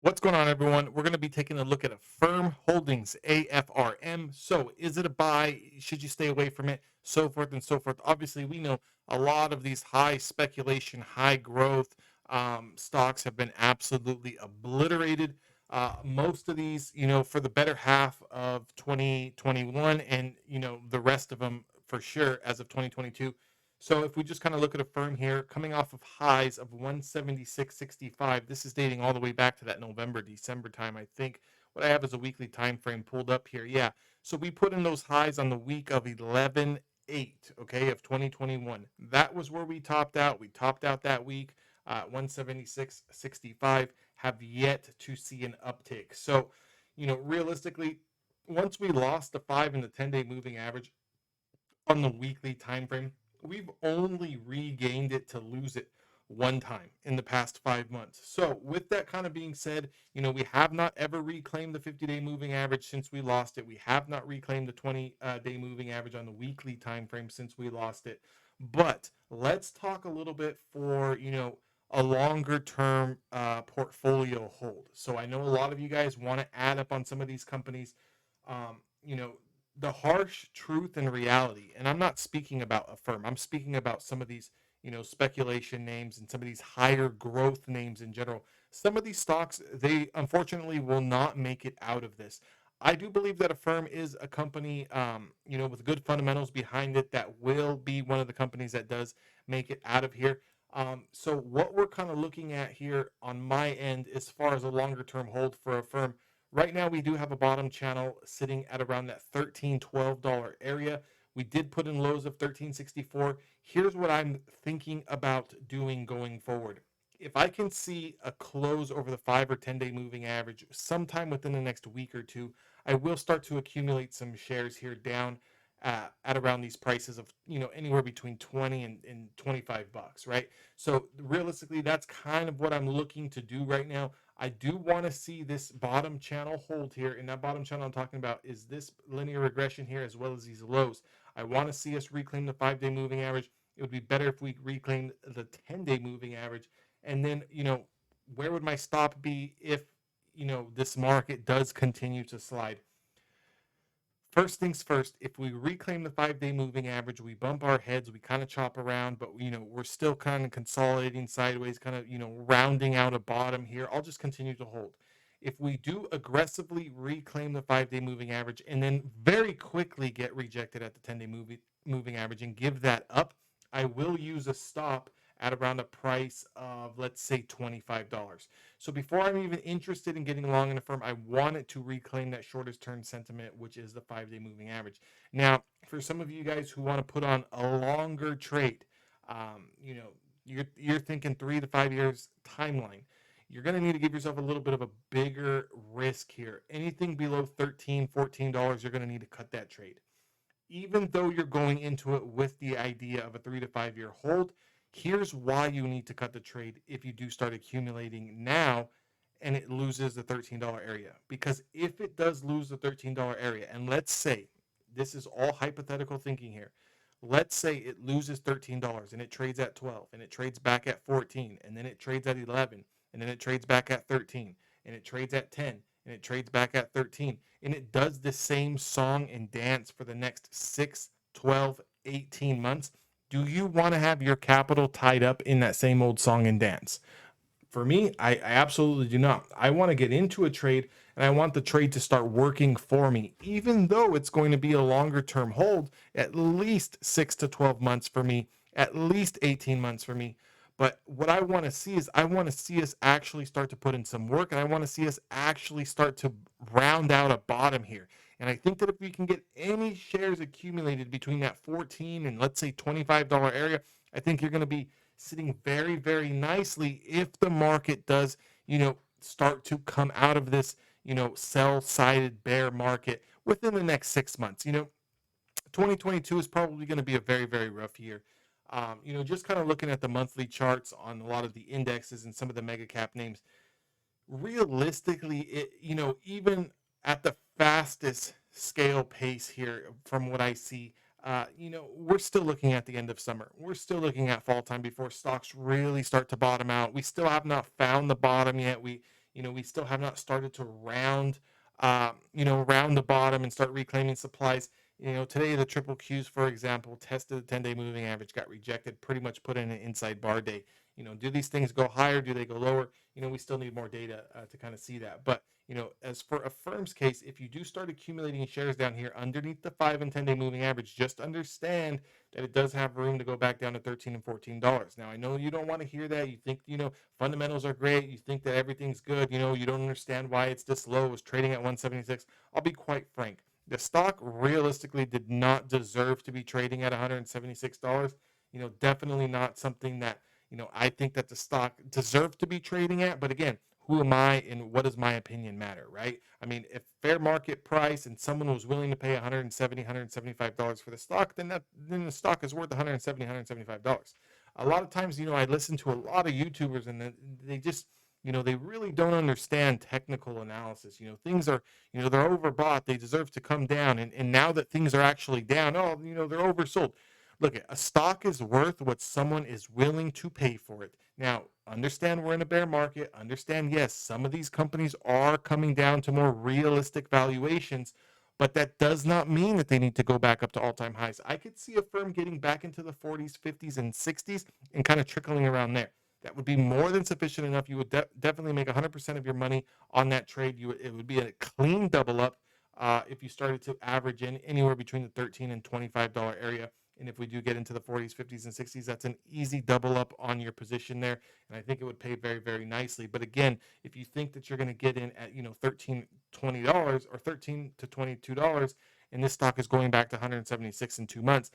What's going on, everyone? We're going to be taking a look at Affirm Holdings, AFRM. So, is it a buy? Should you stay away from it? So forth and so forth. Obviously, we know a lot of these high speculation, high growth stocks have been absolutely obliterated. Most of these, for the better half of 2021, and the rest of them for sure as of 2022. So if we just kind of look at a firm here, coming off of highs of 176.65, this is dating all the way back to that November, December time, I think. What I have is a weekly time frame pulled up here. Yeah. So we put in those highs on the week of 11/8, okay, of 2021. That was where we topped out. We topped out that week, 176.65, have yet to see an uptick. So, realistically, once we lost the 5 and the 10-day moving average, on the weekly time frame, we've only regained it to lose it one time in the past 5 months. So, with that kind of being said, we have not ever reclaimed the 50-day moving average since we lost it. We have not reclaimed the 20-day moving average on the weekly time frame since we lost it. But let's talk a little bit for, a longer term portfolio hold. So, I know a lot of you guys want to add up on some of these companies. Um, you know, the harsh truth and reality, and I'm not speaking about a firm, I'm speaking about some of these, speculation names and some of these higher growth names in general. Some of these stocks, they unfortunately will not make it out of this. I do believe that a firm is a company, with good fundamentals behind it that will be one of the companies that does make it out of here. So what we're kind of looking at here on my end, as far as a longer term hold for a firm, right now, we do have a bottom channel sitting at around that $13-12 area. We did put in lows of 13.64. Here's what I'm thinking about doing going forward. If I can see a close over the 5 or 10-day moving average sometime within the next week or two, I will start to accumulate some shares here down at around these prices of, anywhere between 20 and 25 bucks, right? So realistically, that's kind of what I'm looking to do right now. I do want to see this bottom channel hold here. And that bottom channel I'm talking about is this linear regression here as well as these lows. I want to see us reclaim the 5-day moving average. It would be better if we reclaimed the 10-day moving average. And then, where would my stop be if, this market does continue to slide? First things first, if we reclaim the 5-day moving average, we bump our heads, we kind of chop around, but we're still kind of consolidating sideways, kind of, rounding out a bottom here. I'll just continue to hold. If we do aggressively reclaim the 5-day moving average and then very quickly get rejected at the 10-day moving average and give that up, I will use a stop at around a price of, let's say, $25. So before I'm even interested in getting long in a firm, I wanted to reclaim that shortest term sentiment, which is the 5-day moving average. Now, for some of you guys who want to put on a longer trade, you're thinking 3 to 5 years timeline. You're going to need to give yourself a little bit of a bigger risk here. Anything below $13, $14, you're going to need to cut that trade. Even though you're going into it with the idea of a 3 to 5 year hold, here's why you need to cut the trade if you do start accumulating now and it loses the $13 area. Because if it does lose the $13 area, and let's say this is all hypothetical thinking here, let's say it loses $13 and it trades at 12 and it trades back at 14 and then it trades at 11 and then it trades back at 13 and it trades at 10 and it trades back at 13 and it does the same song and dance for the next 6, 12, 18 months, do you want to have your capital tied up in that same old song and dance? For me, I absolutely do not. I want to get into a trade and I want the trade to start working for me, even though it's going to be a longer term hold, at least 6 to 12 months for me, at least 18 months for me. But what I want to see is I want to see us actually start to put in some work and I want to see us actually start to round out a bottom here. And I think that if we can get any shares accumulated between that 14 and let's say $25 area, I think you're going to be sitting very, very nicely if the market does, start to come out of this, sell-sided bear market within the next 6 months. 2022 is probably going to be a very, very rough year. Just kind of looking at the monthly charts on a lot of the indexes and some of the mega cap names, realistically, even at the fastest scale pace here, from what I see, we're still looking at the end of summer. We're still looking at fall time before stocks really start to bottom out. We still have not found the bottom yet. We still have not started to round the bottom and start reclaiming supplies. Today the triple Qs, for example, tested the 10-day moving average, got rejected, pretty much put in an inside bar day. Do these things go higher? Do they go lower? We still need more data to kind of see that. But as for a firm's case, if you do start accumulating shares down here underneath the 5 and 10-day moving average, just understand that it does have room to go back down to $13 and $14. Now, I know you don't want to hear that. You think, fundamentals are great. You think that everything's good. You don't understand why it's this low. It's trading at 176. I'll be quite frank. The stock realistically did not deserve to be trading at $176. Definitely not something that, I think that the stock deserved to be trading at. But again, who am I and what does my opinion matter, right? I mean, if fair market price and someone was willing to pay $170, $175 for the stock, then the stock is worth $170, $175. A lot of times, I listen to a lot of YouTubers and they just, they really don't understand technical analysis. Things are, they're overbought. They deserve to come down. And now that things are actually down, oh, they're oversold. Look, a stock is worth what someone is willing to pay for it. Now, understand we're in a bear market. Understand, yes, some of these companies are coming down to more realistic valuations, but that does not mean that they need to go back up to all-time highs. I could see a firm getting back into the 40s, 50s, and 60s and kind of trickling around there. That would be more than sufficient enough. You would definitely make 100% of your money on that trade. It would be a clean double up if you started to average in anywhere between the $13 and $25 area. And if we do get into the 40s, 50s, and 60s, that's an easy double up on your position there. And I think it would pay very, very nicely. But again, if you think that you're going to get in at, $13, $20 or $13 to $22, and this stock is going back to 176 in 2 months,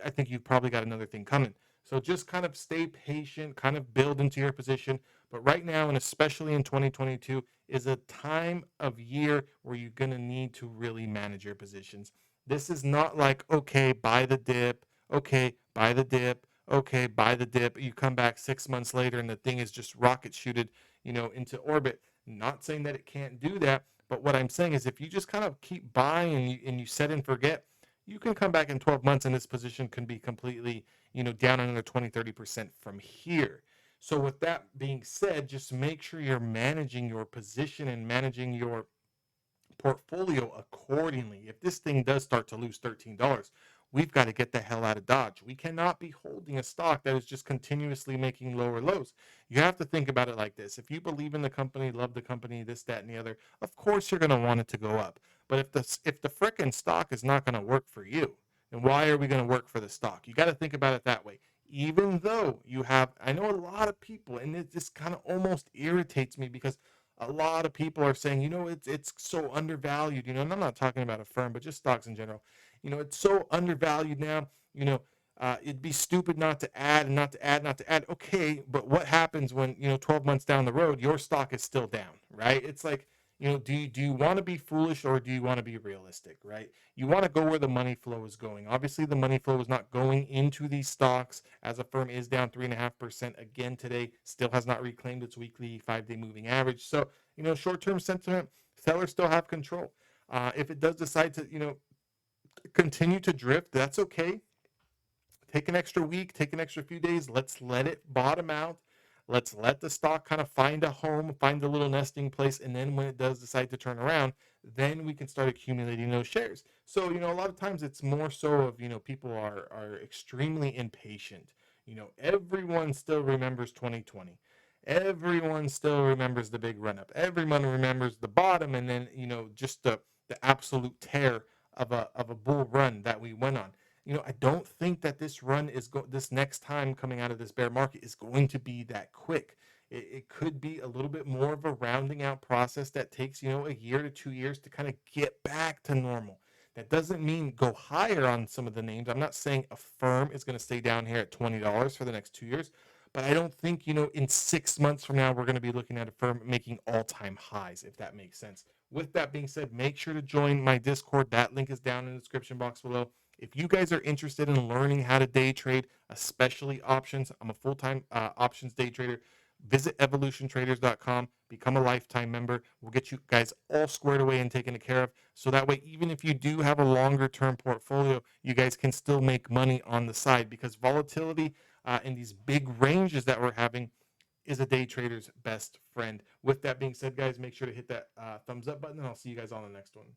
I think you've probably got another thing coming. So just kind of stay patient, kind of build into your position. But right now, and especially in 2022, is a time of year where you're going to need to really manage your positions. This is not like, okay, buy the dip, okay, buy the dip, okay, buy the dip. You come back 6 months later and the thing is just rocket shooted, into orbit. Not saying that it can't do that, but what I'm saying is if you just kind of keep buying and you set and forget, you can come back in 12 months and this position can be completely, down another 20, 30% from here. So with that being said, just make sure you're managing your position and managing your portfolio accordingly. If this thing does start to lose $13, we've got to get the hell out of Dodge. We cannot be holding a stock that is just continuously making lower lows. You have to think about it like this. If you believe in the company, love the company, this, that, and the other, of course you're going to want it to go up. But if the frickin' stock is not going to work for you, then why are we going to work for the stock? You got to think about it that way. Even though you have, I know a lot of people, and it just kind of almost irritates me because a lot of people are saying, it's so undervalued, and I'm not talking about a firm, but just stocks in general. It's so undervalued now. It'd be stupid not to add and not to add, not to add. Okay, but what happens when 12 months down the road your stock is still down, right? It's like, do you want to be foolish or do you want to be realistic, right? You want to go where the money flow is going. Obviously, the money flow is not going into these stocks as a firm is down 3.5% again today, still has not reclaimed its weekly 5-day moving average. So, short-term sentiment, sellers still have control. If it does decide to, continue to drift, that's okay. Take an extra week, take an extra few days. Let's let it bottom out. Let's let the stock kind of find a home, find a little nesting place. And then when it does decide to turn around, then we can start accumulating those shares. So, a lot of times it's more so of, people are extremely impatient. Everyone still remembers 2020. Everyone still remembers the big run up. Everyone remembers the bottom and then, just the absolute tear of a bull run that we went on. I don't think that this run this next time coming out of this bear market is going to be that quick. It could be a little bit more of a rounding out process that takes, a year to 2 years to kind of get back to normal. That doesn't mean go higher on some of the names. I'm not saying a firm is going to stay down here at $20 for the next 2 years, but I don't think, in 6 months from now, we're going to be looking at a firm making all-time highs, if that makes sense. With that being said, make sure to join my Discord. That link is down in the description box below. If you guys are interested in learning how to day trade, especially options, I'm a full-time options day trader. Visit evolutiontraders.com, become a lifetime member. We'll get you guys all squared away and taken care of. So that way, even if you do have a longer term portfolio, you guys can still make money on the side because volatility in these big ranges that we're having is a day trader's best friend. With that being said, guys, make sure to hit that thumbs up button, and I'll see you guys on the next one.